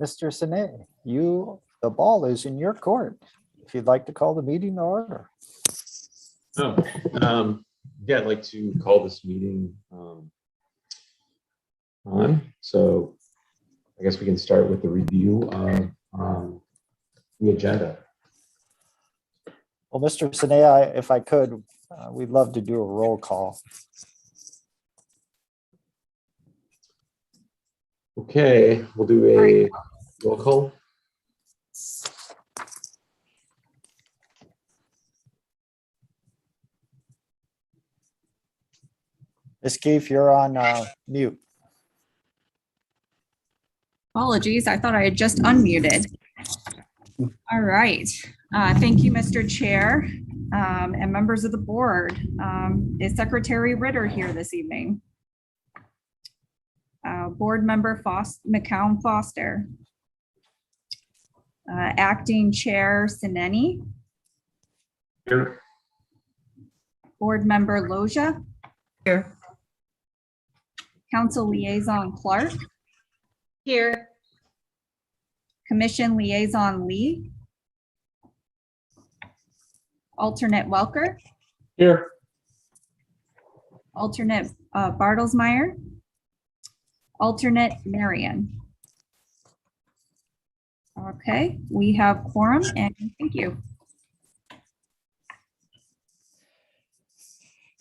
Mr. Sine, the ball is in your court. If you'd like to call the meeting to order. Oh, yeah, I'd like to call this meeting on. So I guess we can start with the review of the agenda. Well, Mr. Sine, if I could, we'd love to do a roll call. Okay, we'll do a roll call. Ms. Keefe, you're on mute. Apologies, I thought I had just unmuted. All right. Thank you, Mr. Chair, and members of the board. Is Secretary Ritter here this evening? Board member McCown Foster. Acting Chair Sineni. Here. Board member Loja. Here. Council Liaison Clark. Here. Commission Liaison Lee. Alternate Welker. Here. Alternate Bartlesmeyer. Alternate Marion. Okay, we have quorum and thank you.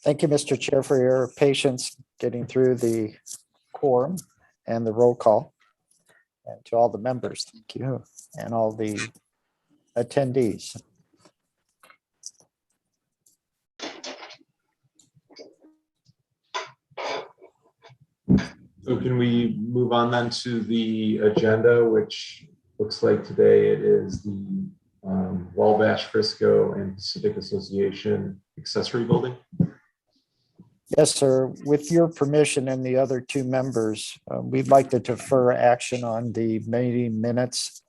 Thank you, Mr. Chair, for your patience getting through the quorum and the roll call. And to all the members, thank you, and all the attendees. So can we move on then to the agenda, which looks like today it is the Wabash Frisco and Pacific Association accessory building. Yes, sir. With your permission and the other two members, we'd like to defer action on the meeting minutes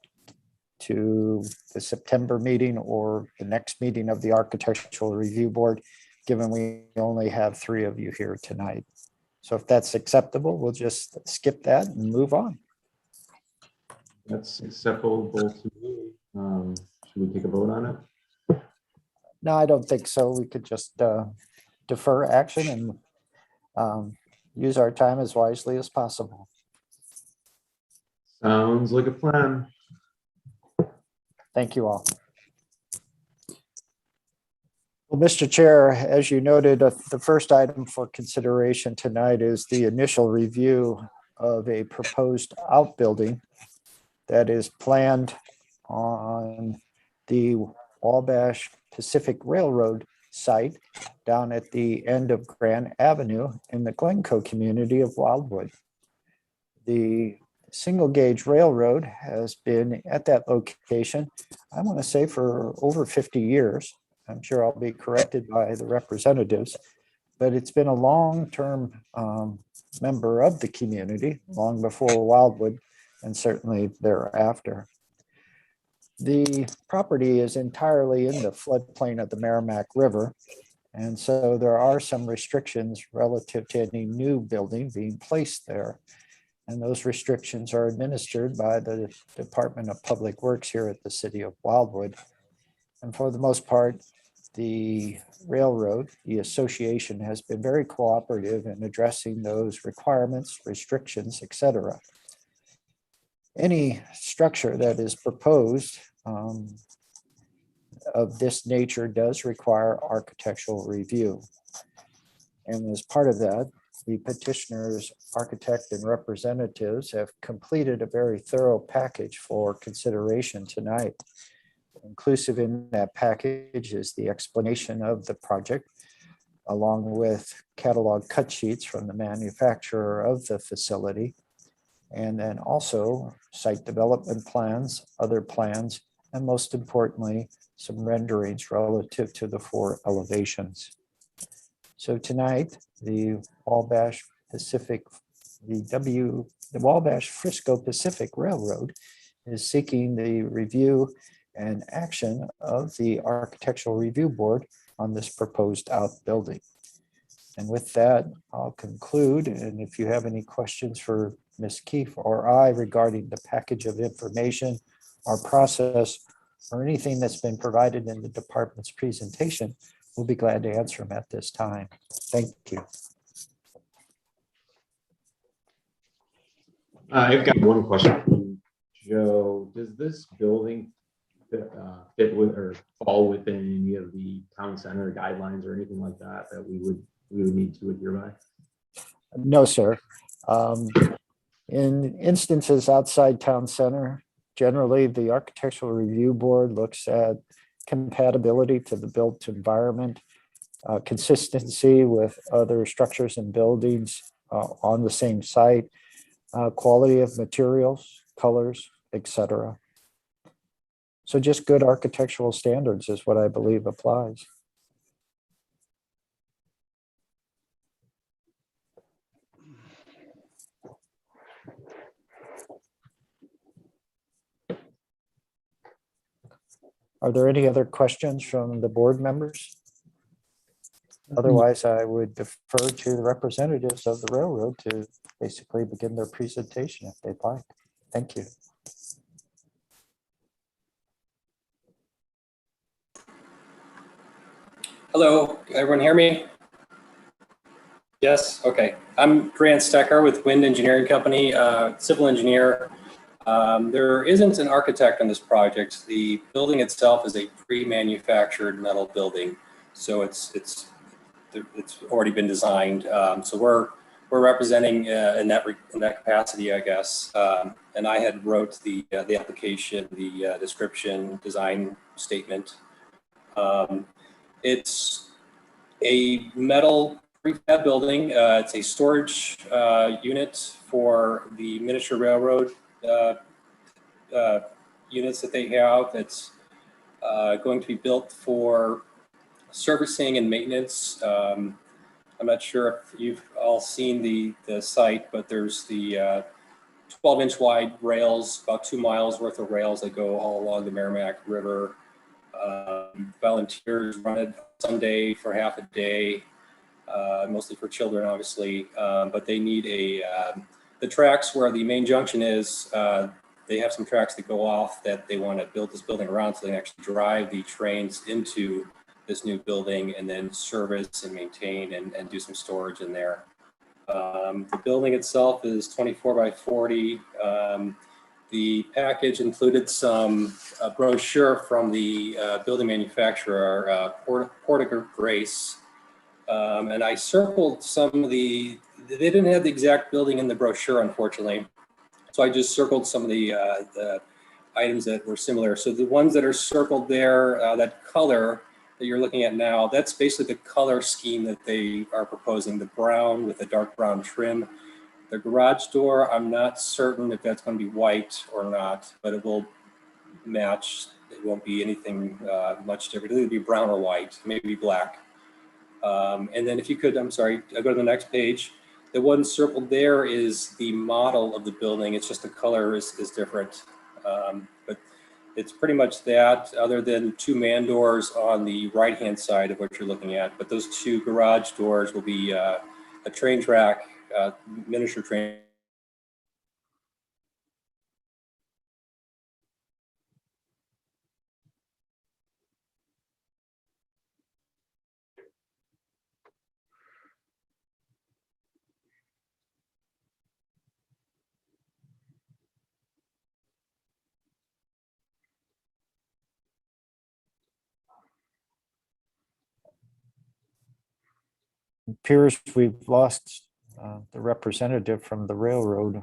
to the September meeting or the next meeting of the Architectural Review Board, given we only have 3 of you here tonight. So if that's acceptable, we'll just skip that and move on. That's acceptable to me. Should we take a vote on it? No, I don't think so. We could just defer action and use our time as wisely as possible. Sounds like a plan. Thank you all. Well, Mr. Chair, as you noted, the first item for consideration tonight is the initial review of a proposed outbuilding that is planned on the Wabash Pacific Railroad site down at the end of Grand Avenue in the Glencoe community of Wildwood. The single gauge railroad has been at that location, I want to say, for over 50 years. I'm sure I'll be corrected by the representatives, but it's been a long-term member of the community, long before Wildwood and certainly thereafter. The property is entirely in the floodplain of the Merrimack River, and so there are some restrictions relative to any new building being placed there. And those restrictions are administered by the Department of Public Works here at the city of Wildwood. And for the most part, the railroad, the association, has been very cooperative in addressing those requirements, restrictions, etc. Any structure that is proposed of this nature does require architectural review. And as part of that, the petitioner's architect and representatives have completed a very thorough package for consideration tonight. Inclusive in that package is the explanation of the project, along with catalog cut sheets from the manufacturer of the facility, and then also site development plans, other plans, and most importantly, some renderings relative to the 4 elevations. So tonight, the Wabash Frisco Pacific Railroad is seeking the review and action of the Architectural Review Board on this proposed outbuilding. And with that, I'll conclude. And if you have any questions for Ms. Keefe, or I regarding the package of information or process or anything that's been provided in the department's presentation, we'll be glad to answer them at this time. Thank you. I've got one question for you, Joe. Does this building fit with or fall within any of the town center guidelines or anything like that that we would need to adhere by? No, sir. In instances outside town center, generally the Architectural Review Board looks at compatibility to the built environment, consistency with other structures and buildings on the same site, quality of materials, colors, etc. So just good architectural standards is what I believe applies. Are there any other questions from the board members? Otherwise, I would defer to the representatives of the railroad to basically begin their presentation if they'd like. Thank you. Hello, can everyone hear me? Yes, okay. I'm Grant Stecker with Wind Engineering Company, civil engineer. There isn't an architect on this project. The building itself is a pre-manufactured metal building, so it's already been designed. So we're representing in that capacity, I guess. And I had wrote the application, the description, design statement. It's a metal prefab building. It's a storage unit for the miniature railroad units that they have. It's going to be built for servicing and maintenance. I'm not sure if you've all seen the site, but there's the 12-inch wide rails, about 2 miles worth of rails that go all along the Merrimack River. Volunteers run it Sunday for half a day, mostly for children, obviously, but they need the tracks where the main junction is. They have some tracks that go off that they want to build this building around, so they can actually drive the trains into this new building and then service and maintain and do some storage in there. The building itself is 24 by 40. The package included some brochure from the building manufacturer, Porter Grace. And I circled some of they didn't have the exact building in the brochure, unfortunately. So I just circled some of the items that were similar. So the ones that are circled there, that color that you're looking at now, that's basically the color scheme that they are proposing, the brown with the dark brown trim. The garage door, I'm not certain if that's going to be white or not, but it will match. It won't be anything much different. It'll either be brown or white, maybe black. And then if you could, I'm sorry, I'll go to the next page. The one circled there is the model of the building. It's just the color is different. But it's pretty much that, other than 2 man doors on the right-hand side of what you're looking at. But those 2 garage doors will be a train track, miniature train. Appears we've lost the representative from the railroad,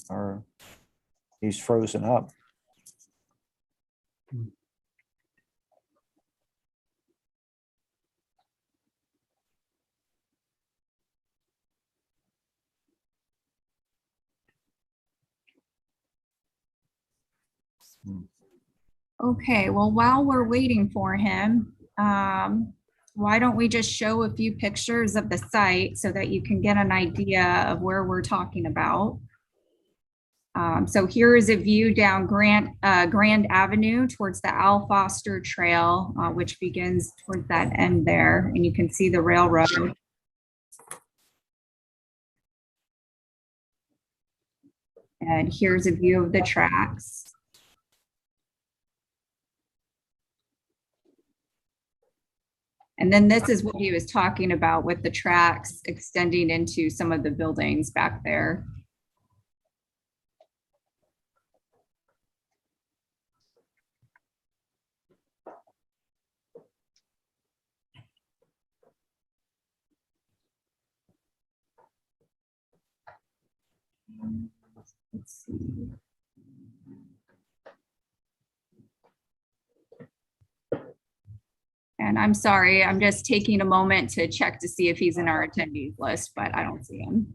or he's frozen up. Okay, well, while we're waiting for him, why don't we just show a few pictures of the site so that you can get an idea of where we're talking about. So here is a view down Grand Avenue towards the Al Foster Trail, which begins towards that end there, and you can see the railroad. And here's a view of the tracks. And then this is what he was talking about with the tracks extending into some of the buildings back there. Let's see. And I'm sorry, I'm just taking a moment to check to see if he's in our attendees list, but I don't see him.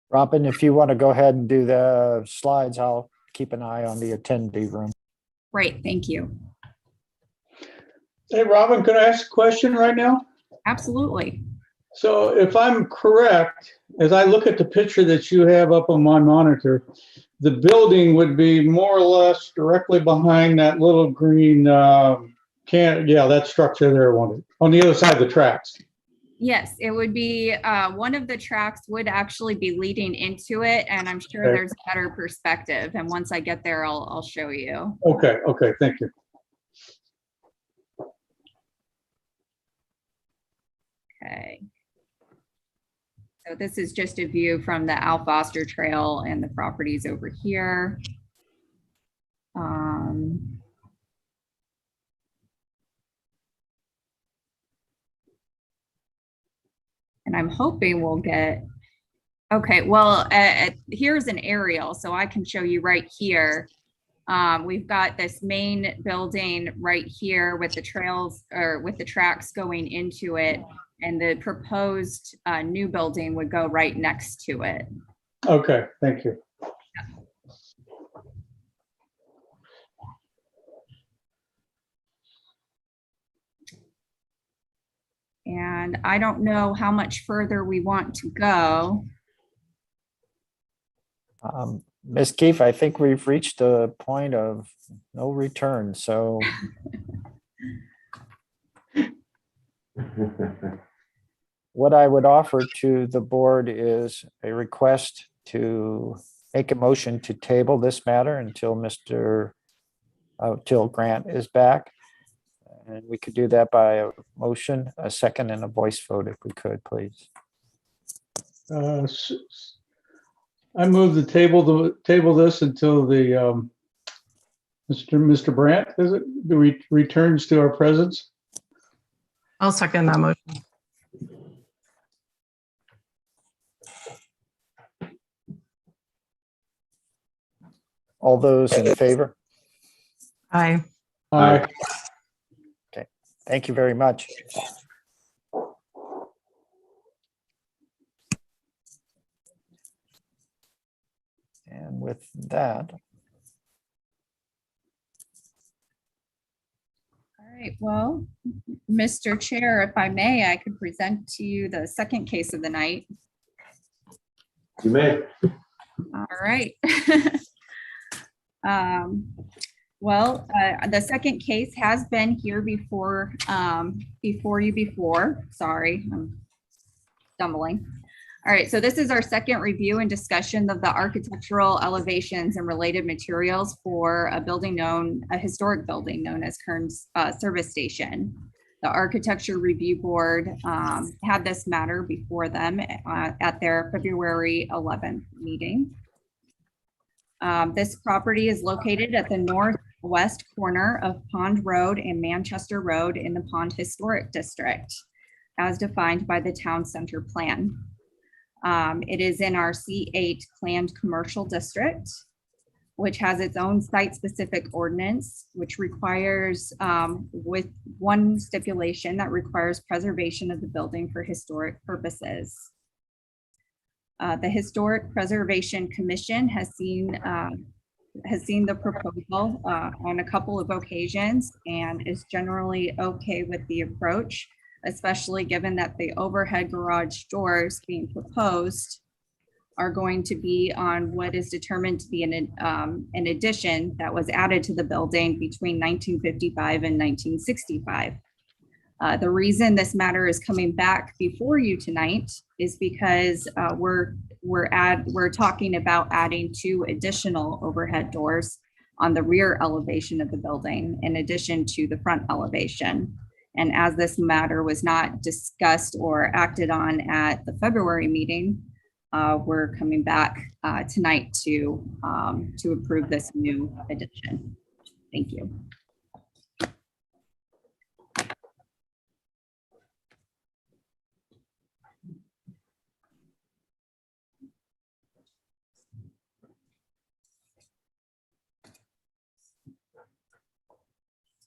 Robin, if you want to go ahead and do the slides, I'll keep an eye on the attendee room. Great, thank you. Hey, Robin, could I ask a question right now? Absolutely. So if I'm correct, as I look at the picture that you have up on my monitor, the building would be more or less directly behind that little green that structure there on the other side of the tracks. Yes, it would be, one of the tracks would actually be leading into it, and I'm sure Okay. there's a better perspective. And once I get there, I'll show you. Okay, thank you. Okay. So this is just a view from the Al Foster Trail and the properties over here. And I'm hoping we'll get, okay, well, here's an aerial, so I can show you right here. We've got this main building right here with the trails or with the tracks going into it, and the proposed new building would go right next to it. Okay, thank you. And I don't know how much further we want to go. Ms. Keefe, I think we've reached the point of no return, so what I would offer to the board is a request to make a motion to table this matter until till Grant is back. And we could do that by a motion, a second, and a voice vote if we could, please. I move the table this until the Mr. Brandt, is it, returns to our presence? I'll second that motion. All those in favor? Aye. Aye. Thank you very much. And with that, All right, well, Mr. Chair, if I may, I could present to you the second case of the night. You may. All right. Well, the second case has been here before you before. Sorry, I'm stumbling. All right, so this is our second review and discussion of the architectural elevations and related materials for a historic building known as Kearns Service Station. The Architecture Review Board had this matter before them at their February 11th meeting. This property is located at the northwest corner of Pond Road and Manchester Road in the Pond Historic District, as defined by the Town Center Plan. It is in our C8 planned commercial district, which has its own site-specific ordinance, which requires, with one stipulation that requires preservation of the building for historic purposes. The Historic Preservation Commission has seen the proposal on a couple of occasions and is generally okay with the approach, especially given that the overhead garage doors being proposed are going to be on what is determined to be an addition that was added to the building between 1955 and 1965. The reason this matter is coming back before you tonight is because we're we're talking about adding 2 additional overhead doors on the rear elevation of the building in addition to the front elevation. And as this matter was not discussed or acted on at the February meeting, we're coming back tonight to approve this new addition. Thank you.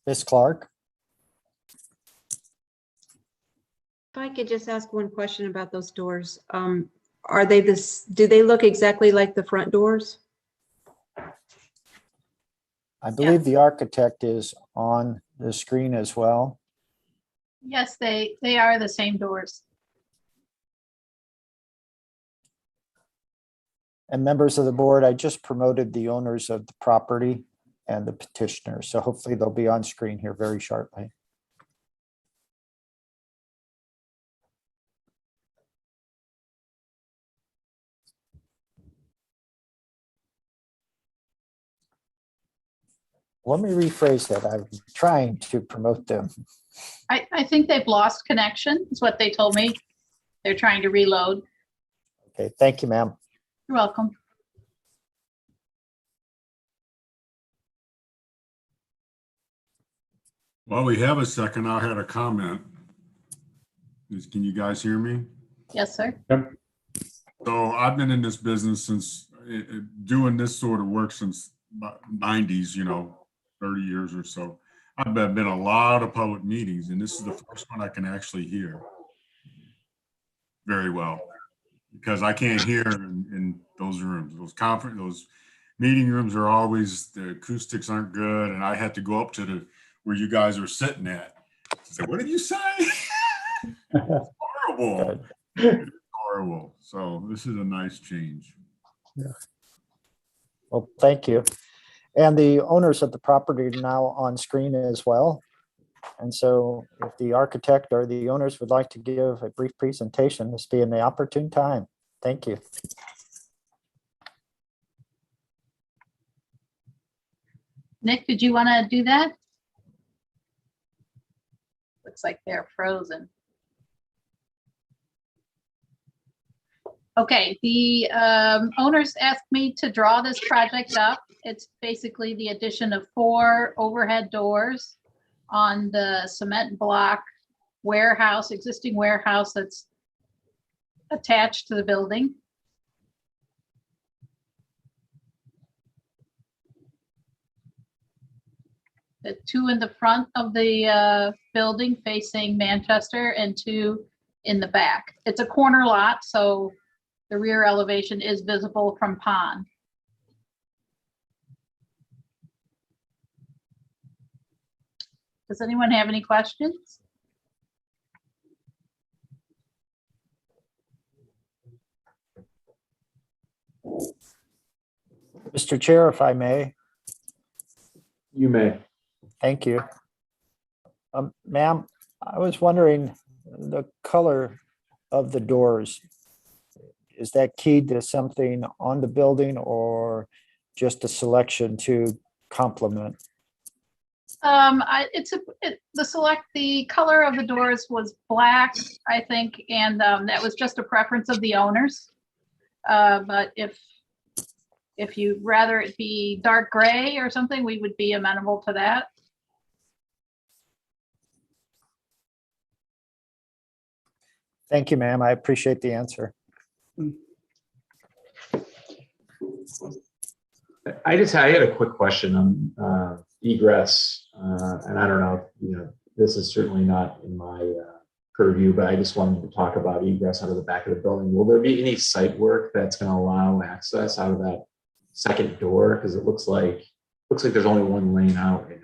Ms. Clark? If I could just ask one question about those doors. Are they do they look exactly like the front doors? I believe the architect is on the screen as well. Yes, they are the same doors. And members of the board, I just promoted the owners of the property and the petitioner, so hopefully they'll be on screen here very shortly. Let me rephrase that. I'm trying to promote them. I think they've lost connection, is what they told me. They're trying to reload. Okay, thank you, ma'am. You're welcome. While we have a second, I had a comment. Can you guys hear me? Yes, sir. So I've been in this business since doing this sort of work since about 90s, 30 years or so. I've been a lot of public meetings, and this is the first one I can actually hear very well, because I can't hear in those rooms. Those meeting rooms are always, the acoustics aren't good, and I had to go up to where you guys are sitting at. Say, what did you say? It's horrible. It's horrible. So this is a nice change. Yeah. Well, thank you. And the owners of the property are now on screen as well. And so if the architect or the owners would like to give a brief presentation, this be in the opportune time. Thank you. Nick, did you want to do that? Looks like they're frozen. Okay, the owners asked me to draw this project up. It's basically the addition of 4 overhead doors on the cement block warehouse, existing warehouse that's attached to the building. The 2 in the front of the building facing Manchester and 2 in the back. It's a corner lot, so the rear elevation is visible from Pond. Does anyone have any questions? Mr. Chair, if I may. You may. Thank you. Ma'am, I was wondering the color of the doors. Is that keyed to something on the building or just a selection to complement? The color of the doors was black, I think, and that was just a preference of the owners. But if you'd rather it be dark gray or something, we would be amenable to that. Thank you, ma'am. I appreciate the answer. I had a quick question on egress, and I don't know, this is certainly not in my purview, but I just wanted to talk about egress out of the back of the building. Will there be any site work that's going to allow access out of that second door? Because it looks like there's only one lane out right now.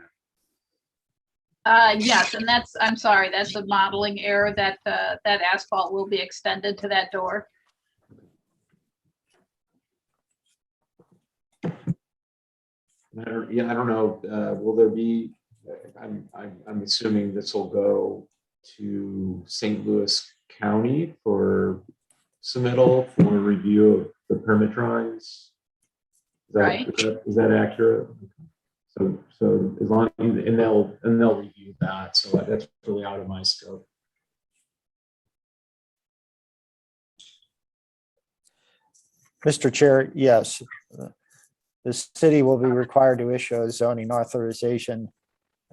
Yes, and I'm sorry, that's a modeling error, that that asphalt will be extended to that door. I don't know. Will there be? I'm assuming this will go to St. Louis County for submittal for review of the permit drawings. Right. Is that accurate? So as long, and they'll review that, so that's really out of my scope. Mr. Chair, yes. The city will be required to issue a zoning authorization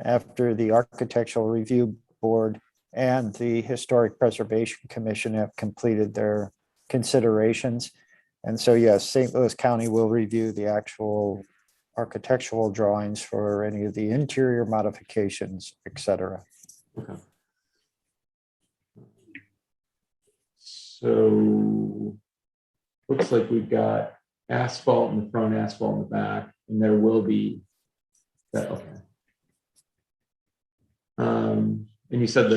after the Architectural Review Board and the Historic Preservation Commission have completed their considerations. And so, yes, St. Louis County will review the actual architectural drawings for any of the interior modifications, et cetera. Okay. So looks like we've got asphalt in the front, asphalt in the back, and there will be that. Okay. And you said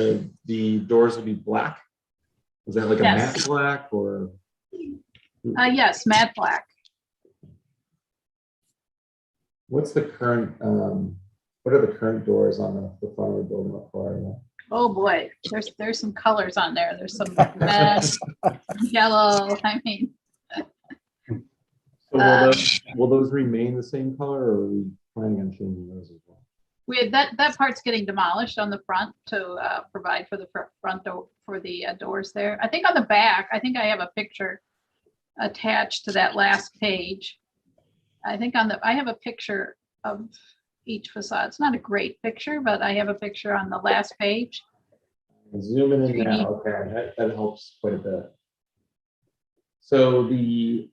the doors will be black. Is that like a Yes. matte black or? Yes, matte black. What's the current? What are the current doors on the front of the building look like? Oh, boy, there's some colors on there. There's some red, yellow, I mean, So will those remain the same color, or are we planning on changing those as well? that part's getting demolished on the front to provide for the front door, for the doors there. I think on the back, I think I have a picture attached to that last page. I think I have a picture of each facade. It's not a great picture, but I have a picture on the last page. Zooming in now, okay, that helps quite a bit. So the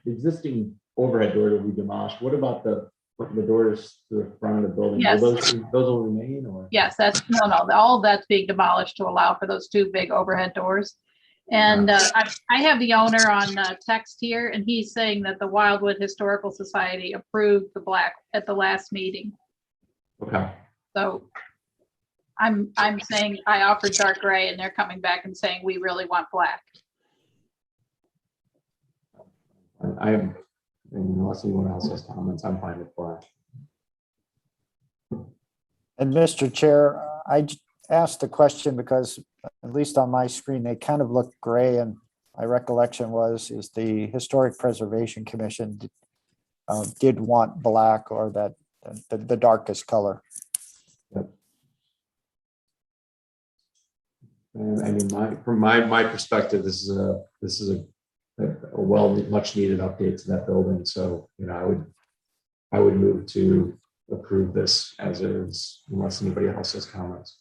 existing overhead door will be demolished. What about the doors to the front of the building? Yes. Will those will remain, or? Yes, no, all of that's being demolished to allow for those two big overhead doors. And I have the owner on text here, and he's saying that the Wildwood Historical Society approved the black at the last meeting. Okay. So I'm saying I offered dark gray, and they're coming back and saying we really want black. Unless anyone else has comments, I'm fine with black. And Mr. Chair, I asked the question because at least on my screen, they kind of look gray, and my recollection is the Historic Preservation Commission did want black, or that the darkest color. Yep. And I mean, from my perspective, this is a much needed update to that building. So, I would move to approve this as is, unless anybody else has comments.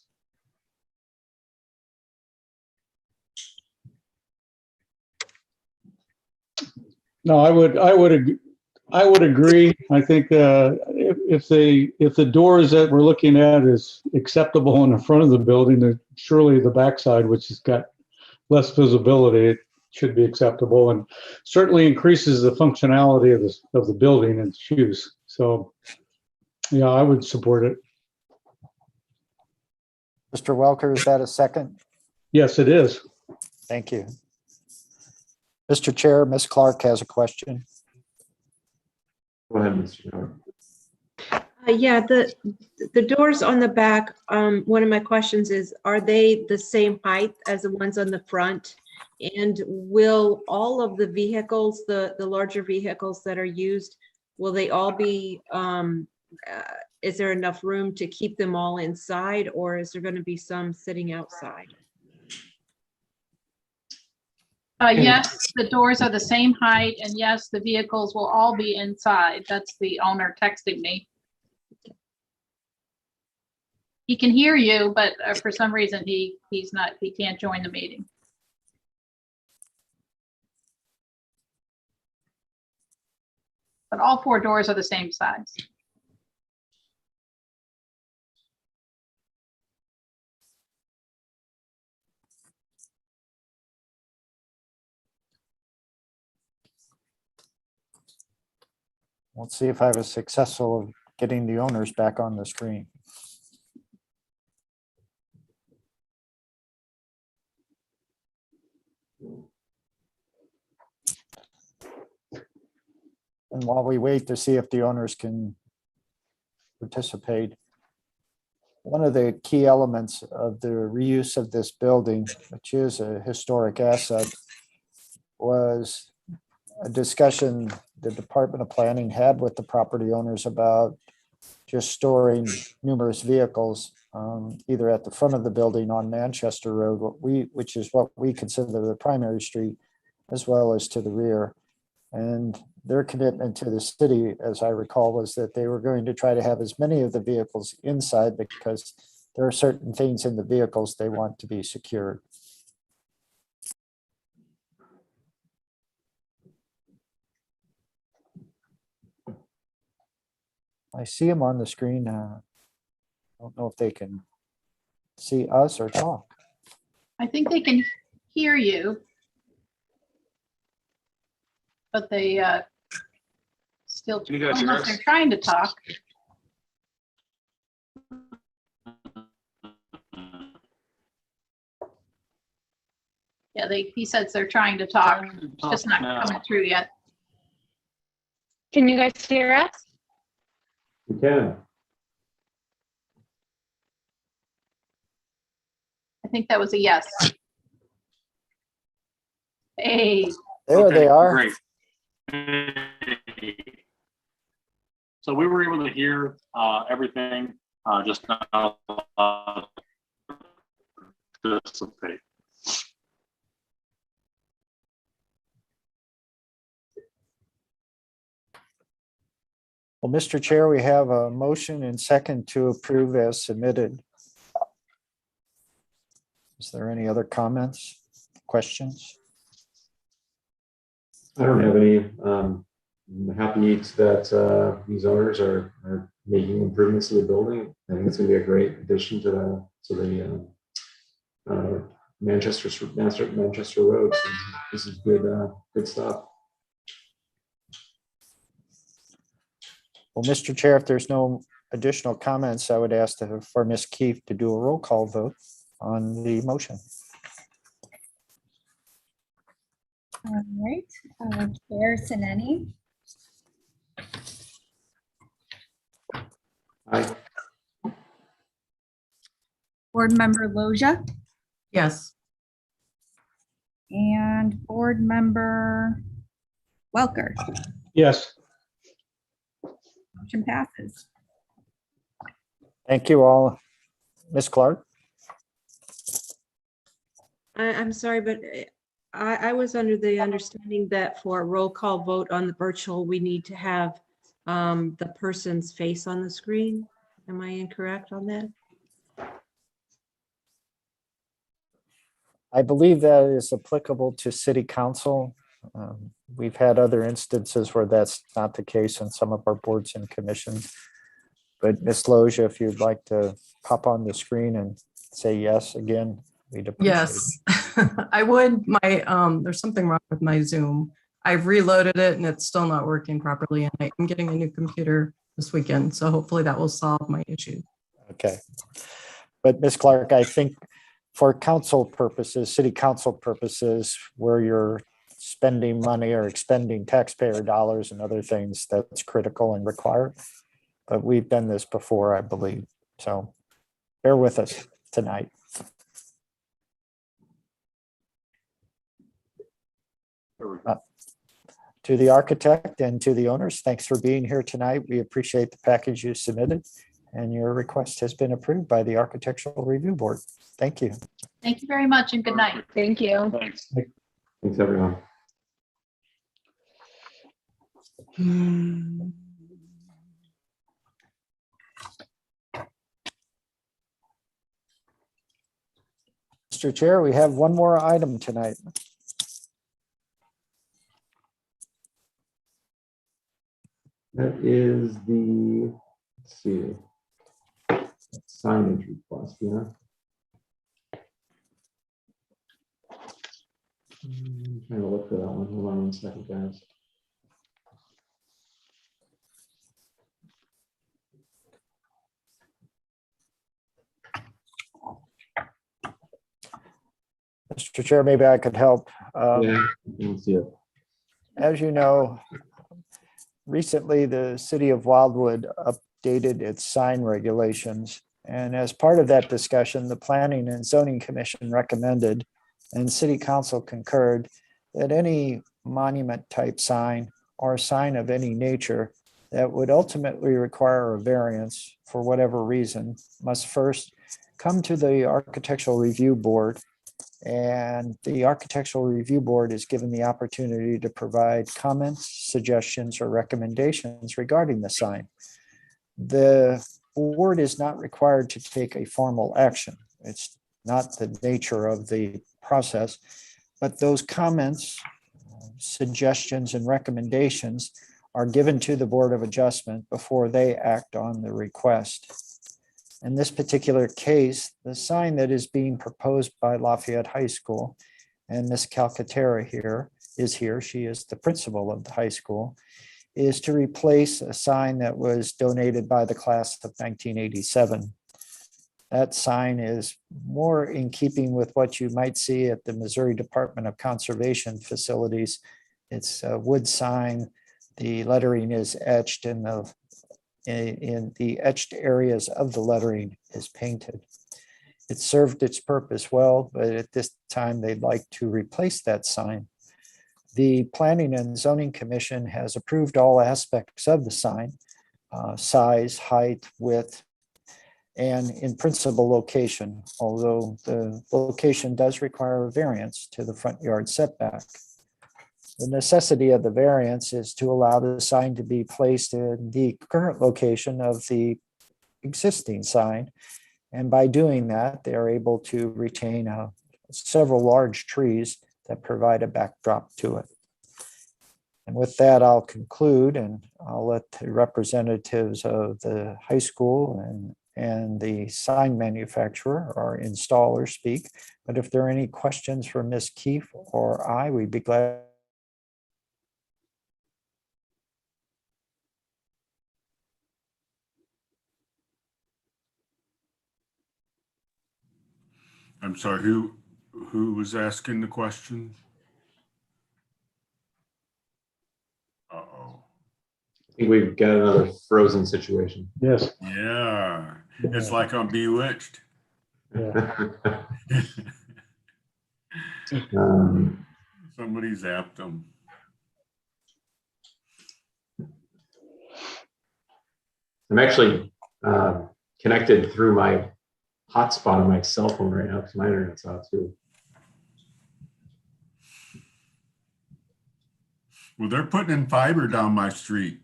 No, I would agree. I think if the doors that we're looking at is acceptable in the front of the building, then surely the backside, which has got less visibility, it should be acceptable, and certainly increases the functionality of the building and its use. So, yeah, I would support it. Mr. Welker, is that a second? Yes, it is. Thank you. Mr. Chair, Ms. Clark has a question. Go ahead, Mr. Howard. Yeah, the doors on the back, one of my questions is, are they the same height as the ones on the front? And will all of the vehicles, the larger vehicles that are used, will they all be, is there enough room to keep them all inside, or is there going to be some sitting outside? Yes, the doors are the same height, and yes, the vehicles will all be inside. That's the owner texting me. He can hear you, but for some reason he can't join the meeting. But all four doors are the same size. Let's see if I was successful of getting the owners back on the screen. And while we wait to see if the owners can participate, one of the key elements of the reuse of this building, which is a historic asset, was a discussion the Department of Planning had with the property owners about just storing numerous vehicles, either at the front of the building on Manchester Road, which is what we consider the primary street, as well as to the rear. And their commitment to the city, as I recall, was that they were going to try to have as many of the vehicles inside because there are certain things in the vehicles they want to be secured. I see them on the screen. I don't know if they can see us or talk. I think they can hear you. But they still, Can you guys hear unless us? they're trying to talk. Yeah, he says they're trying to talk, it's just not coming through yet. Can you guys hear us? We can. I think that was a yes. Hey, There they are. Great. So we were able to hear everything just now. Participate. Well, Mr. Chair, we have a motion and second to approve as submitted. Is there any other comments, questions? I don't have any. I'm happy that these owners are making improvements to the building. I think it's going to be a great addition to the Manchester Road. So this is good stuff. Well, Mr. Chair, if there's no additional comments, I would ask for Ms. Keefe to do a roll call vote on the motion. All right, Chair Sineni, Aye. Board Member Loja, Yes. and Board Member Welker. Yes. Motion passes. Thank you all. Ms. Clark? I'm sorry, but I was under the understanding that for a roll call vote on the virtual, we need to have the person's face on the screen. Am I incorrect on that? I believe that is applicable to city council. We've had other instances where that's not the case in some of our boards and commissions. But Ms. Loja, if you'd like to pop on the screen and say yes again, we'd appreciate it. Yes, I would. There's something wrong with my Zoom. I've reloaded it and it's still not working properly. And I'm getting a new computer this weekend. So hopefully that will solve my issue. Okay. But Ms. Clark, I think for council purposes, city council purposes, where you're spending money or expending taxpayer dollars and other things, that's critical and required. But we've done this before, I believe. So bear with us tonight. To the architect and to the owners, thanks for being here tonight. We appreciate the package you submitted, and your request has been approved by the Architectural Review Board. Thank you. thank you very much and good night. Thank you. Thanks. Thanks, everyone. Mr. Chair, we have one more item tonight. That is the, let's see, signage request, yeah. I'm trying to look for that one. Hold on 1 second, guys. Mr. Chair, maybe I could help. Yeah, I can see it. As you know, recently the city of Wildwood updated its sign regulations, And as part of that discussion, the Planning and Zoning Commission recommended, and City Council concurred, that any monument type sign or sign of any nature that would ultimately require a variance for whatever reason must first come to the Architectural Review Board. And the Architectural Review Board is given the opportunity to provide comments, suggestions, or recommendations regarding the sign. The board is not required to take a formal action. It's not the nature of the process, but those comments, suggestions, and recommendations are given to the Board of Adjustment before they act on the request. In this particular case, the sign that is being proposed by Lafayette High School, and Ms. Calcaterra here, she is the principal of the high school, is to replace a sign that was donated by the class of 1987. That sign is more in keeping with what you might see at the Missouri Department of Conservation facilities. It's a wood sign. The lettering is etched in the etched areas of the lettering is painted. It served its purpose well, but at this time they'd like to replace that sign. The Planning and Zoning Commission has approved all aspects of the sign, size, height, width, and in principal location, although the location does require a variance to the front yard setback. The necessity of the variance is to allow the sign to be placed in the current location of the existing sign. And by doing that, they are able to retain several large trees that provide a backdrop to it. And with that, I'll conclude, and I'll let the representatives of the high school and the sign manufacturer or installer speak. But if there are any questions for Ms. Keefe or I, we'd be glad. I'm sorry, who was asking the question? Uh-oh. I think we've got another frozen situation. Yes. Yeah, it's like I'm Bewitched. Somebody zapped them. I'm actually connected through my hotspot on my cell phone right now because my internet's out too. Well, they're putting in fiber down my street.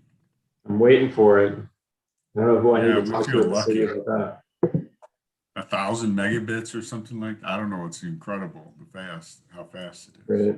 I'm waiting for it. I don't know who I Yeah, need we to talk to feel at the city lucky. about that. 1,000 megabits or something like that. I don't know. It's incredible how fast it is. Great.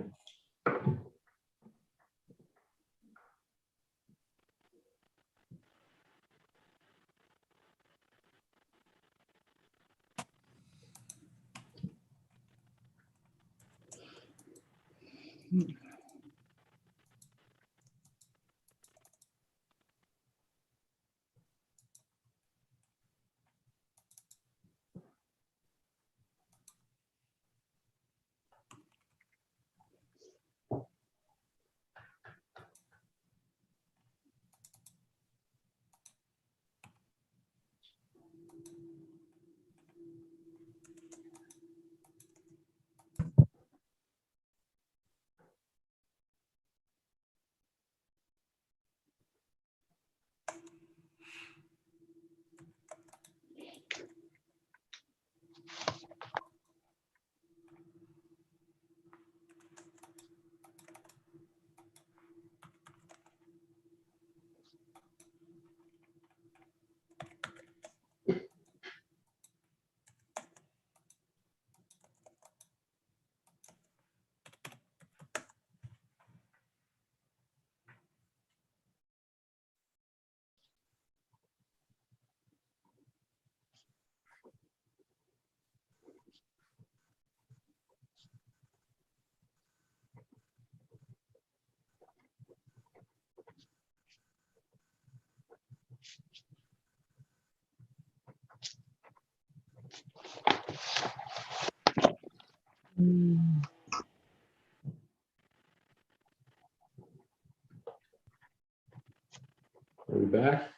Are we back?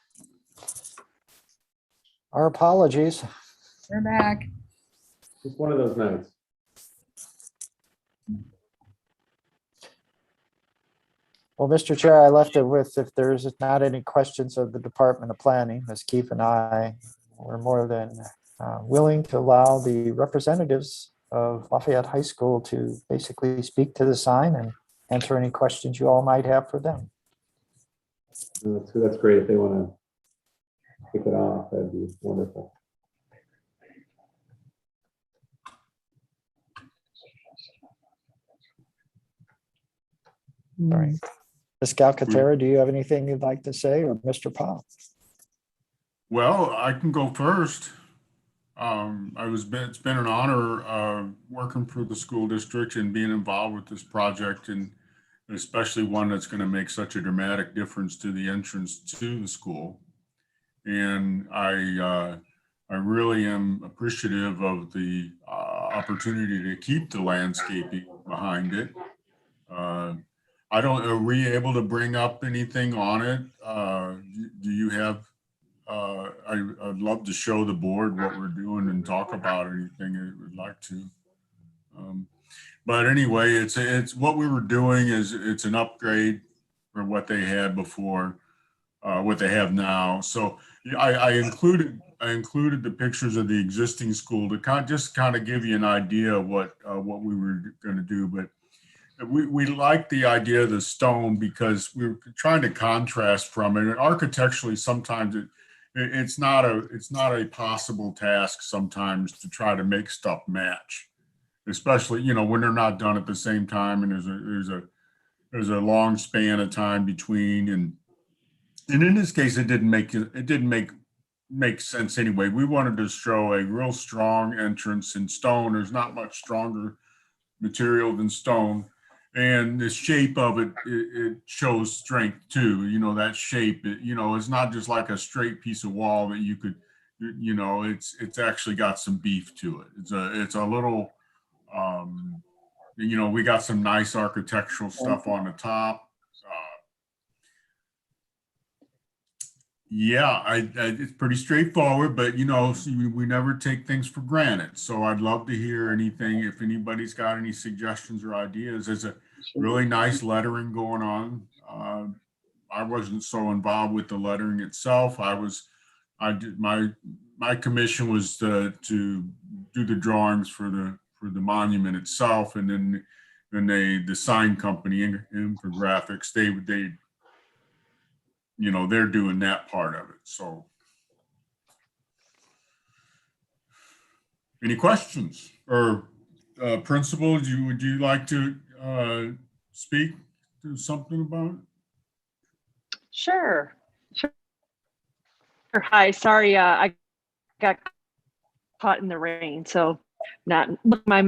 Our apologies. We're back. Just one of those nights. Well, Mr. Chair, I left it with, if there's not any questions of the Department of Planning, Ms. Keefe and I, we're more than willing to allow the representatives of Lafayette High School to basically speak to the sign and answer any questions you all might have for them. That's great. If they want to kick it off, that'd be wonderful. All right. Ms. Calcaterra, do you have anything you'd like to say, or Mr. Powell? Well, I can go first. It's been an honor working for the school district and being involved with this project, and especially one that's going to make such a dramatic difference to the entrance to the school. And I really am appreciative of the opportunity to keep the landscaping behind it. Are we able to bring up anything on it? Do you have, I'd love to show the board what we're doing and talk about anything you would like to. But anyway, it's what we were doing is it's an upgrade from what they had before, what they have now. So I included the pictures of the existing school to kind of give you an idea of what we were going to do. But we like the idea of the stone because we were trying to contrast from it. And architecturally, sometimes it's not a possible task sometimes to try to make stuff match, especially, you know, when they're not done at the same time and there's a long span of time between. And in this case, it didn't make sense anyway. We wanted to show a real strong entrance in stone. There's not much stronger material than stone. And the shape of it shows strength too. You know, that shape, it's not just like a straight piece of wall that you could, it's actually got some beef to it. It's a little, we got some nice architectural stuff on the top. It's pretty straightforward, but we never take things for granted. So I'd love to hear anything, if anybody's got any suggestions or ideas. There's a really nice lettering going on. I wasn't so involved with the lettering itself. My commission was to do the drawings for the monument itself, and then the sign company, Infographics, they're doing that part of it. So any questions? Or Principal, would you like to speak to something about it? Sure. Hi, sorry, I got caught in the rain, so not my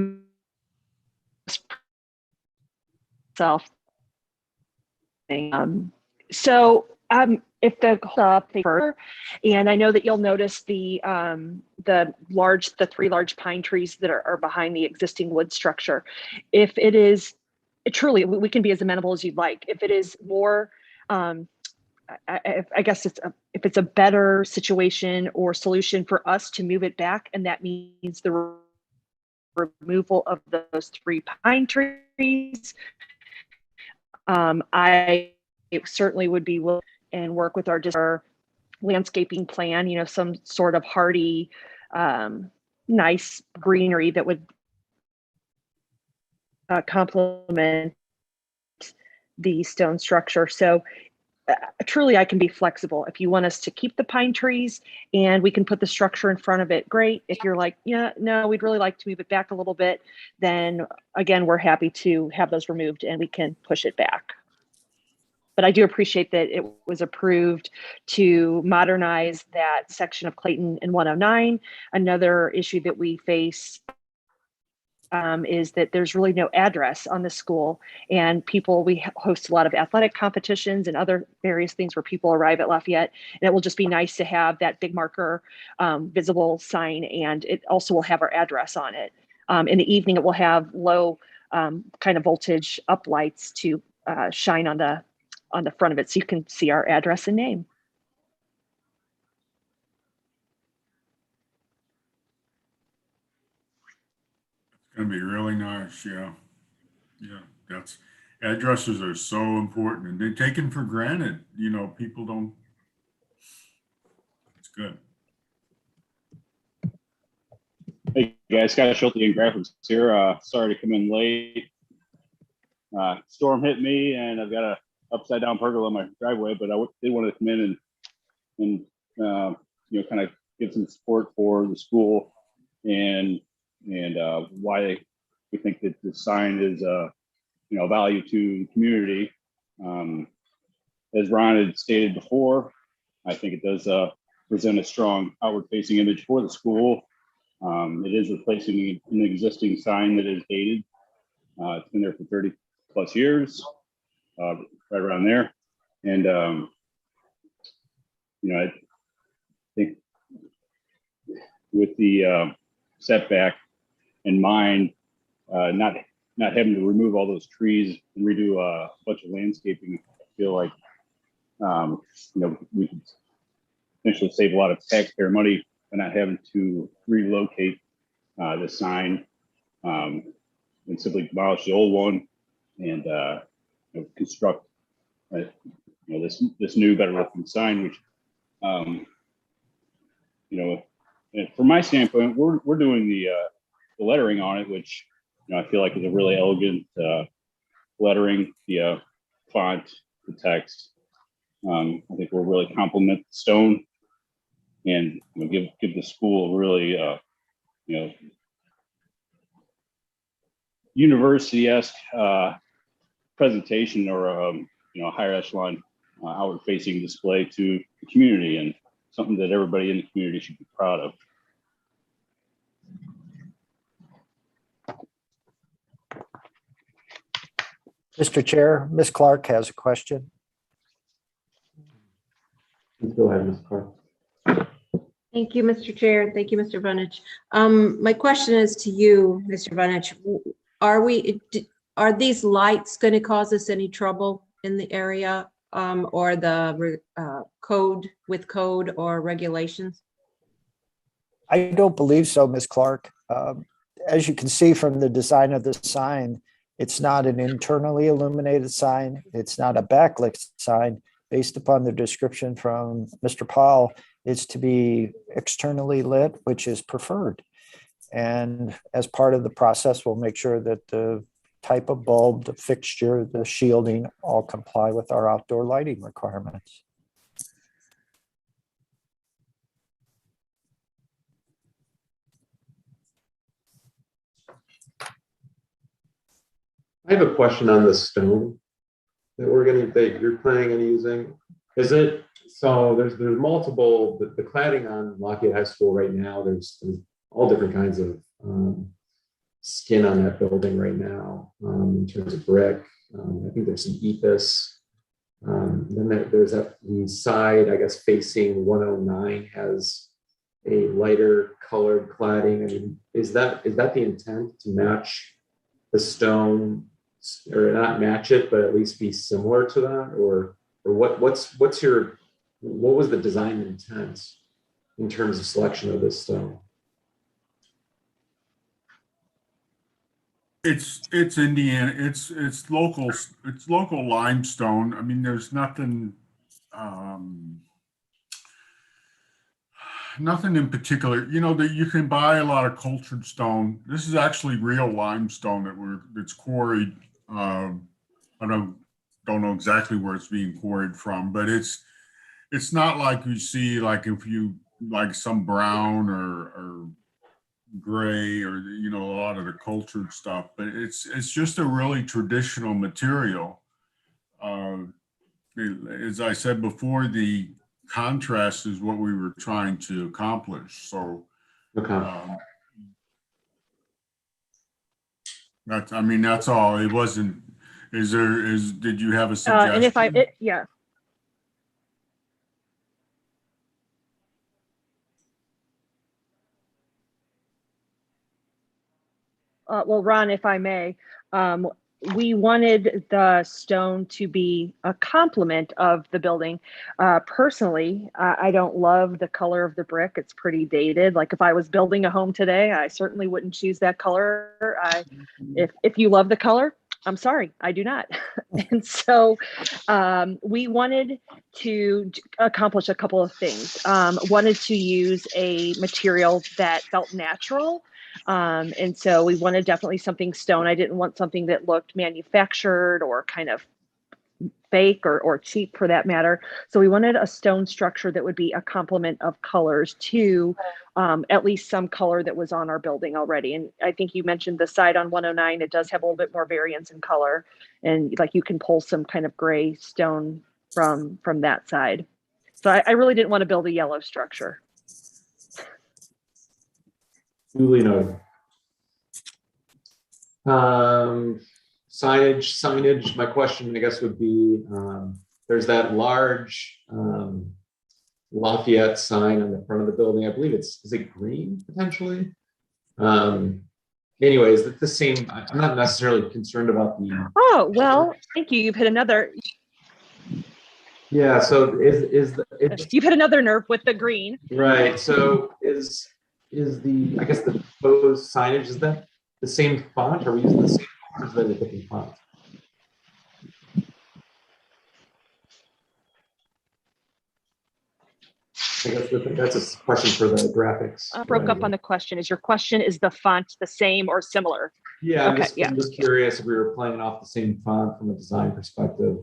self. If the paper, and I know that you'll notice the three large pine trees that are behind the existing wood structure. If it is truly, we can be as amenable as you'd like. If it is more, I guess if it's a better situation or solution for us to move it back, and that means the removal of those three pine trees, I certainly would be willing and work with our landscaping plan, some sort of hardy, nice greenery that would complement the stone structure. So truly, I can be flexible. If you want us to keep the pine trees and we can put the structure in front of it, great. If you're like, yeah, no, we'd really like to move it back a little bit, then again, we're happy to have those removed and we can push it back. But I do appreciate that it was approved to modernize that section of Clayton and 109. Another issue that we face is that there's really no address on the school, and we host a lot of athletic competitions and other various things where people arrive at Lafayette, and it will just be nice to have that big marker visible sign, and it also will have our address on it. In the evening, it will have low kind of voltage up lights to shine on the front of it, so you can see our address and name. Gonna be really nice, yeah. Yeah, that's, addresses are so important and they're taken for granted, people don't. It's good. Hey guys, Scott Schulte in graphics here. Sorry to come in late. Storm hit me and I've got a upside down pergola on my driveway, but I did want to come in and kind of give some support for the school and why we think that the sign is value to the community. As Ron had stated before, I think it does present a strong outward facing image for the school. It is replacing an existing sign that is dated. It's been there for 30 plus years, right around there. And, I think with the setback in mind, not having to remove all those trees and redo a bunch of landscaping, I feel like, we could potentially save a lot of taxpayer money by not having to relocate the sign and simply demolish the old one and construct this new, better looking sign, which and from my standpoint, we're doing the lettering on it, which I feel like is a really elegant lettering, the font, the text. I think we'll really complement the stone and give the school a really university-esque presentation or a higher echelon outward facing display to the community and something that everybody in the community should be proud of. Mr. Chair, Ms. Clark has a question. Go ahead, Ms. Clark. Thank you, Mr. Chair. Thank you, Mr. Bunich. My question is to you, Mr. Bunich. Are these lights going to cause us any trouble in the area or the code or regulations? I don't believe so, Ms. Clark. As you can see from the design of the sign, it's not an internally illuminated sign. It's not a backlit sign. Based upon the description from Mr. Powell, it's to be externally lit, which is preferred. And as part of the process, we'll make sure that the type of bulb, the fixture, the shielding all comply with our outdoor lighting requirements. I have a question on the stone that you're planning on using. Is it, so there's multiple, the cladding on Lockheed High School right now, there's all different kinds of skin on that building right now in terms of brick. I think there's some EPIS. Then there's the side, I guess, facing 109 has a lighter colored cladding. I mean, is that the intent, to match the stone, or not match it, but at least be similar to that? Or what was the design intent in terms of selection of this stone? It's Indiana. It's local limestone. I mean, there's nothing in particular. That you can buy a lot of cultured stone. This is actually real limestone that's quarried. I don't know exactly where it's being quarried from, but it's not like you see, like if you like some brown or gray or a lot of the cultured stuff, but it's just a really traditional material. As I said before, the contrast is what we were trying to accomplish. So Okay. that's all. It wasn't. Did you have a suggestion? And if yeah. Well, Ron, if I may, we wanted the stone to be a complement of the building. Personally, I don't love the color of the brick. It's pretty dated. Like if I was building a home today, I certainly wouldn't choose that color. If you love the color, I'm sorry, I do not. And so we wanted to accomplish a couple of things. Wanted to use a material that felt natural. And so we wanted definitely something stone. I didn't want something that looked manufactured or kind of fake or cheap for that matter. So we wanted a stone structure that would be a complement of colors to at least some color that was on our building already. And I think you mentioned the side on 109, it does have a little bit more variance in color. And like you can pull some kind of gray stone from that side. So I really didn't want to build a yellow structure. Duly noted. Signage. My question, I guess, would be: there's that large Lafayette sign on the front of the building. I believe is it green potentially? Anyways, the same. I'm not necessarily concerned about the. Oh well, thank you. You've hit another. Yeah. So you've hit another nerve with the green. Right. So is the, I guess, the proposed signage, is that the same font? Are we using the same font or is that a different font? I guess that's a question for the graphics. Broke up on the question. Is your question, is the font the same or similar? Yeah, okay, I'm just curious if we were playing off the same font from a design perspective,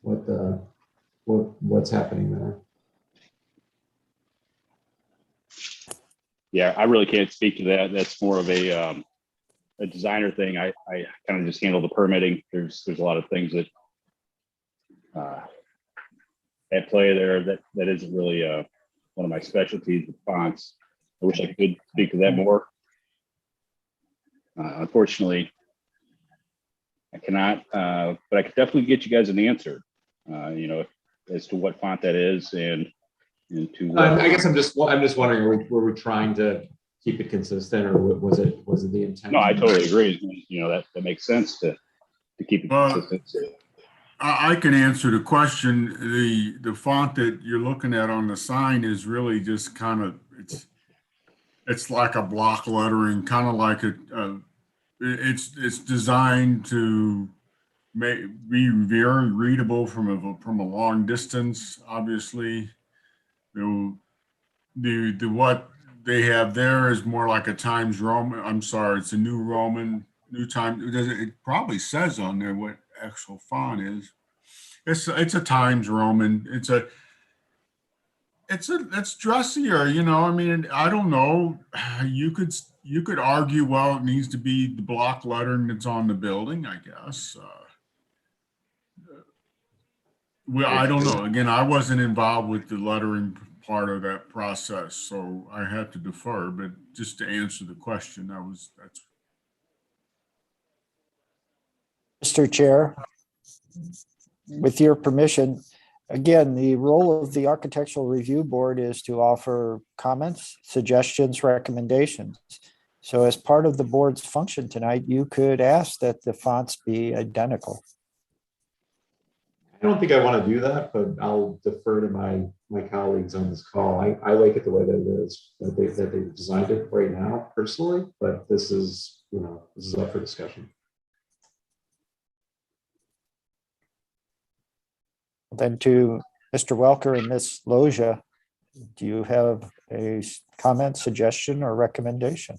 what's happening there. Yeah, I really can't speak to that. That's more of a designer thing. I kind of just handle the permitting. There's a lot of things that at play there that isn't really one of my specialties with fonts. I wish I could speak to that more. Unfortunately, I cannot, but I could definitely get you guys an answer, as to what font that is and to. I guess I'm just wondering, were we trying to keep it consistent, or was it the intent? No, I totally agree. That makes sense to keep it consistent. I can answer the question. The font that you're looking at on the sign is really just kind of, it's like a block lettering, kind of like it's designed to be very readable from a long distance. Obviously, what they have there is more like a Times Roman. I'm sorry, it's a New Roman, New Time. It probably says on there what actual font is. It's a Times Roman. It's dressier, I mean, I don't know. You could argue, well, it needs to be the block lettering that's on the building, I guess. Well, I don't know. Again, I wasn't involved with the lettering part of that process, so I had to defer. But just to answer the question, that's. Mr. Chair, with your permission, again, the role of the Architectural Review Board is to offer comments, suggestions, recommendations. So as part of the board's function tonight, you could ask that the fonts be identical. I don't think I want to do that, but I'll defer to my colleagues on this call. I like it the way that it is, that they've designed it right now personally, but this is up for discussion. Then to Mr. Welker and Ms. Loja, do you have a comment, suggestion, or recommendation?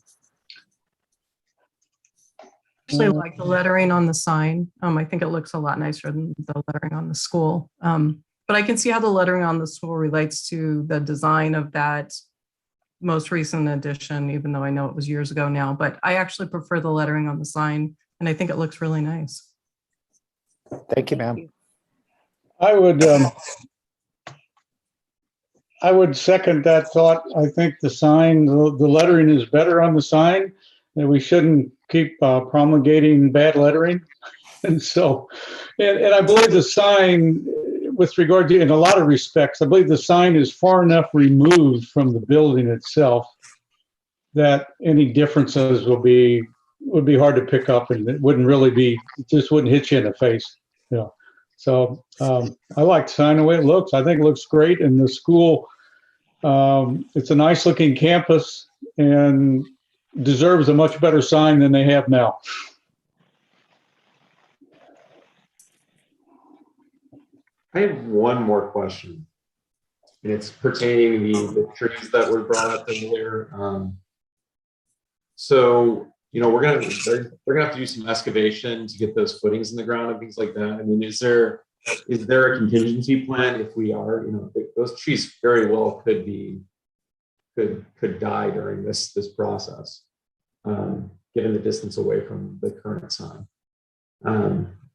Actually like the lettering on the sign. I think it looks a lot nicer than the lettering on the school. But I can see how the lettering on the school relates to the design of that most recent edition, even though I know it was years ago now, but I actually prefer the lettering on the sign and I think it looks really nice. Thank you, ma'am. I would second that thought. I think the sign, the lettering is better on the sign, and we shouldn't keep promulgating bad lettering. And so, and I believe the sign, with regard to, in a lot of respects, I believe the sign is far enough removed from the building itself that any differences will be would be hard to pick up, and it wouldn't really be, it just wouldn't hit you in the face. So I like the sign, the way it looks. I think it looks great. And the school, it's a nice looking campus and deserves a much better sign than they have now. I have one more question. And it's pertaining to the trees that were brought up earlier. So, you know, they're gonna have to do some excavation to get those footings in the ground and things like that. I mean, is there a contingency plan if we are, you know, those trees very well could die during this process, given the distance away from the current sign.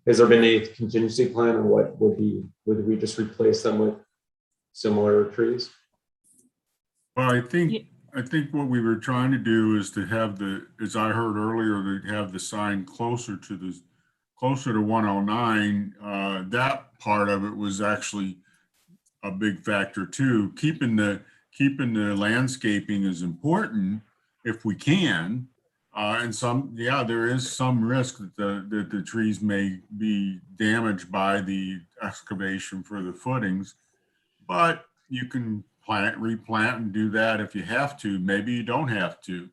Has there been a contingency plan, or what would we just replace them with similar trees? Well, I think what we were trying to do is to have as I heard earlier, to have the sign closer to 109. That part of it was actually a big factor too. Keeping the landscaping is important if we can. And there is some risk that the trees may be damaged by the excavation for the footings, but you can replant and do that if you have to. Maybe you don't have to.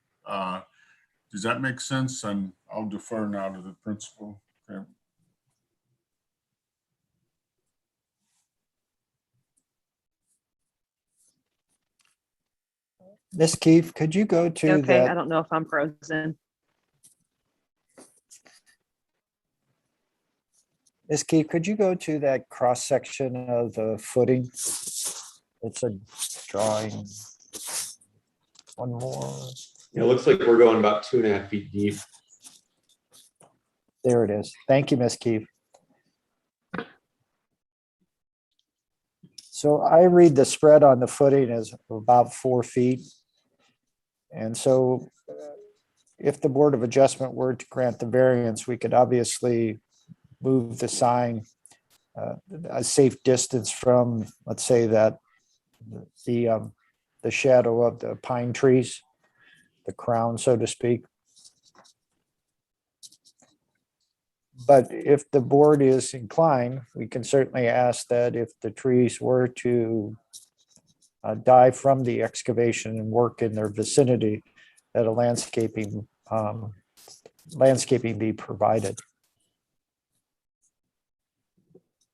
Does that make sense? I'll defer now to the principal. Okay. Ms. Keefe, could you go to Okay, I that? don't know if I'm frozen. Ms. Keefe, could you go to that cross section of the footing? It's a drawing. One more. It looks like we're going about 2.5 feet deep. There it is. Thank you, Ms. Keefe. So I read the spread on the footing as about 4 feet. And so if the Board of Adjustment were to grant the variance, we could obviously move the sign a safe distance from, let's say, that the shadow of the pine trees, the crown, so to speak. But if the board is inclined, we can certainly ask that if the trees were to die from the excavation and work in their vicinity, that a landscaping be provided.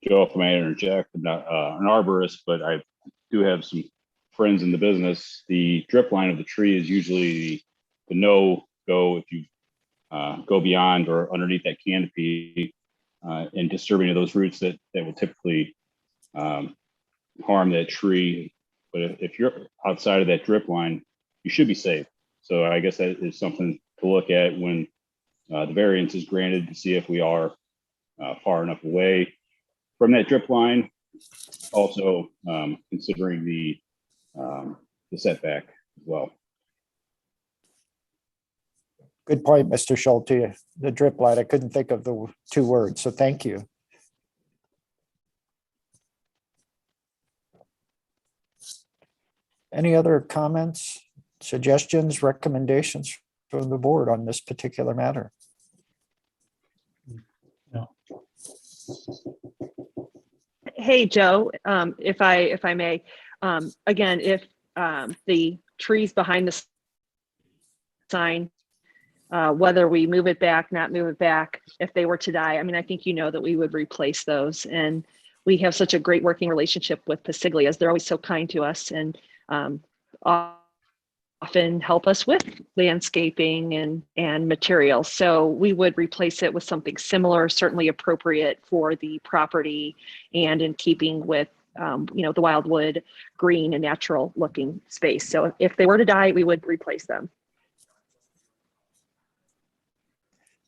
Joe, if I may interject, I'm not an arborist, but I do have some friends in the business. The drip line of the tree is usually the no-go if you go beyond or underneath that canopy and disturbing of those roots that will typically harm that tree. But if you're outside of that drip line, you should be safe. So I guess that is something to look at when the variance is granted, to see if we are far enough away from that drip line. Also considering the setback as well. Good point, Mr. Schulte. The drip line, I couldn't think of the 2 words, so thank you. Any other comments, suggestions, recommendations from the board on this particular matter? No. Hey, Joe, if I may, again, if the trees behind the sign, whether we move it back, not move it back, if they were to die, I mean, I think you know that we would replace those. And we have such a great working relationship with Pasiglias. They're always so kind to us and often help us with landscaping and materials. So we would replace it with something similar, certainly appropriate for the property and in keeping with the wildwood, green and natural looking space. So if they were to die, we would replace them.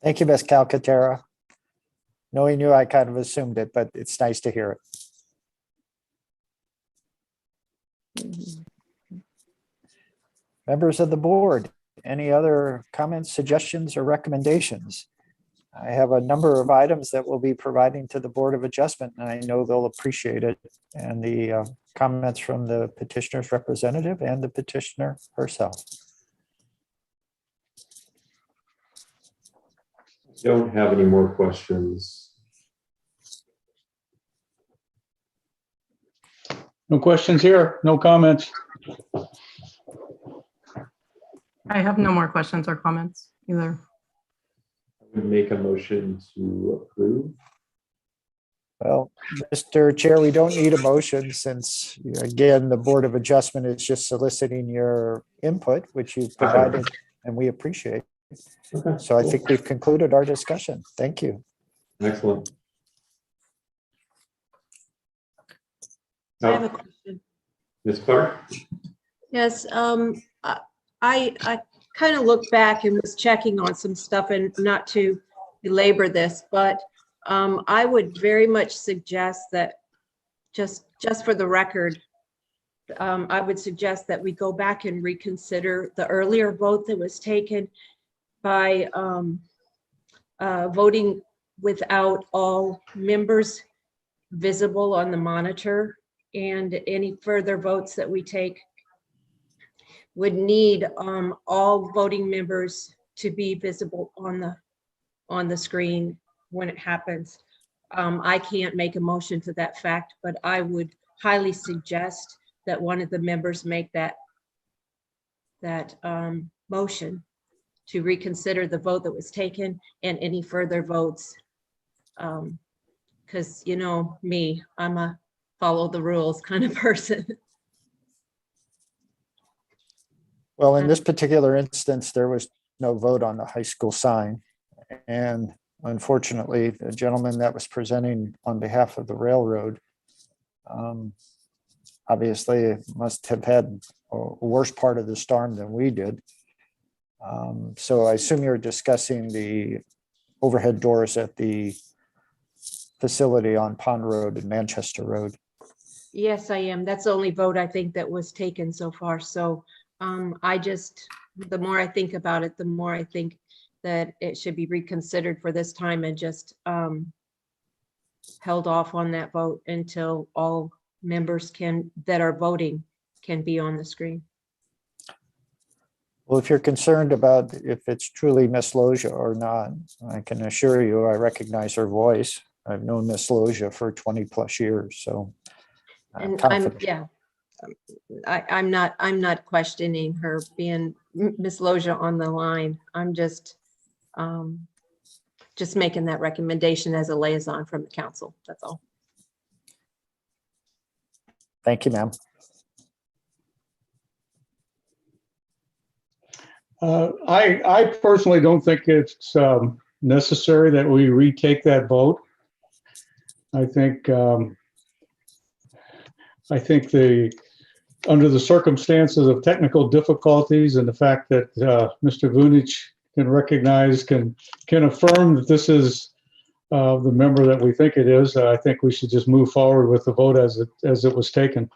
Thank you, Ms. Calcaterra. Knowing you, I kind of assumed it, but it's nice to hear it. Members of the board, any other comments, suggestions, or recommendations? I have a number of items that we'll be providing to the Board of Adjustment, and I know they'll appreciate it. And the comments from the petitioner's representative and the petitioner herself. Don't have any more questions. No questions here, no comments. I have no more questions or comments either. I would make a motion to approve. Well, Mr. Chair, we don't need a motion since, again, the Board of Adjustment is just soliciting your input, which you've provided, and we appreciate. Okay, So I cool. think we've concluded our discussion. Thank you. Excellent. I have a question. Ms. Clark? Yes, I kind of looked back and was checking on some stuff, and not to belabor this, but I would very much suggest that, just for the record, I would suggest that we go back and reconsider the earlier vote that was taken by voting without all members visible on the monitor, and any further votes that we take would need all voting members to be visible on the screen when it happens. I can't make a motion to that fact, but I would highly suggest that one of the members make that motion to reconsider the vote that was taken and any further votes. Because you know me, I'm a follow the rules kind of person. Well, in this particular instance, there was no vote on the high school sign. And unfortunately, the gentleman that was presenting on behalf of the railroad obviously must have had a worse part of the storm than we did. So I assume you're discussing the overhead doors at the facility on Pond Road and Manchester Road. Yes, I am. That's the only vote I think that was taken so far. So the more I think about it, the more I think that it should be reconsidered for this time and just held off on that vote until all members that are voting can be on the screen. Well, if you're concerned about if it's truly Miss Loja or not, I can assure you I recognize her voice. I've known Miss Loja for 20 plus years, so I'm confident. I'm not questioning her being Miss Loja on the line. I'm just making that recommendation as a liaison from the council. That's all. Thank you, ma'am. I personally don't think it's necessary that we retake that vote. I think under the circumstances of technical difficulties and the fact that Mr. Vunich can affirm that this is the member that we think it is, I think we should just move forward with the vote as it was taken.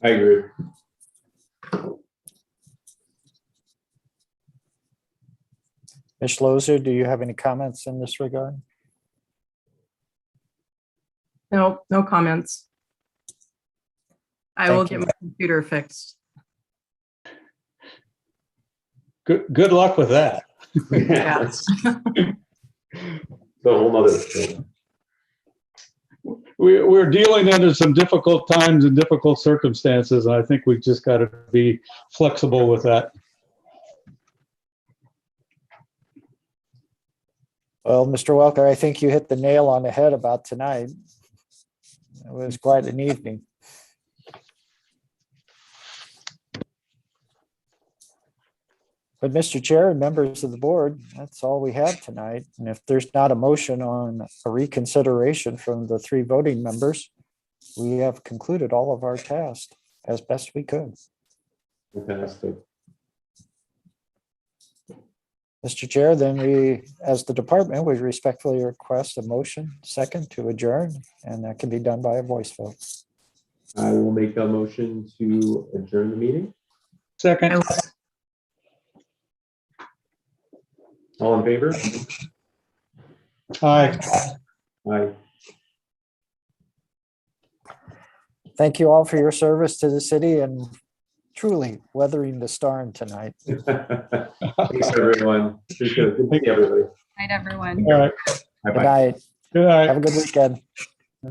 I agree. Ms. Loza, do you have any comments in this regard? No, no comments. I will Thank you. get my computer fixed. Good luck with that. Yeah. It's a whole nother thing. We're dealing under some difficult times and difficult circumstances, and I think we've just got to be flexible with that. Well, Mr. Welker, I think you hit the nail on the head about tonight. It was quite an evening. But Mr. Chair and members of the board, that's all we have tonight. And if there's not a motion on a reconsideration from the three voting members, we have concluded all of our tasks as best we could. Fantastic. Mr. Chair, then we, as the department, we respectfully request a motion second to adjourn, and that can be done by a voice vote. I will make a motion to adjourn the meeting. Second. All in favor? Aye. Aye. Thank you all for your service to the city and truly weathering the storm tonight. Thanks, everyone. Appreciate it. Good to see everybody. Night, everyone. All right. Bye-bye. Good night. Good night. Have a good weekend.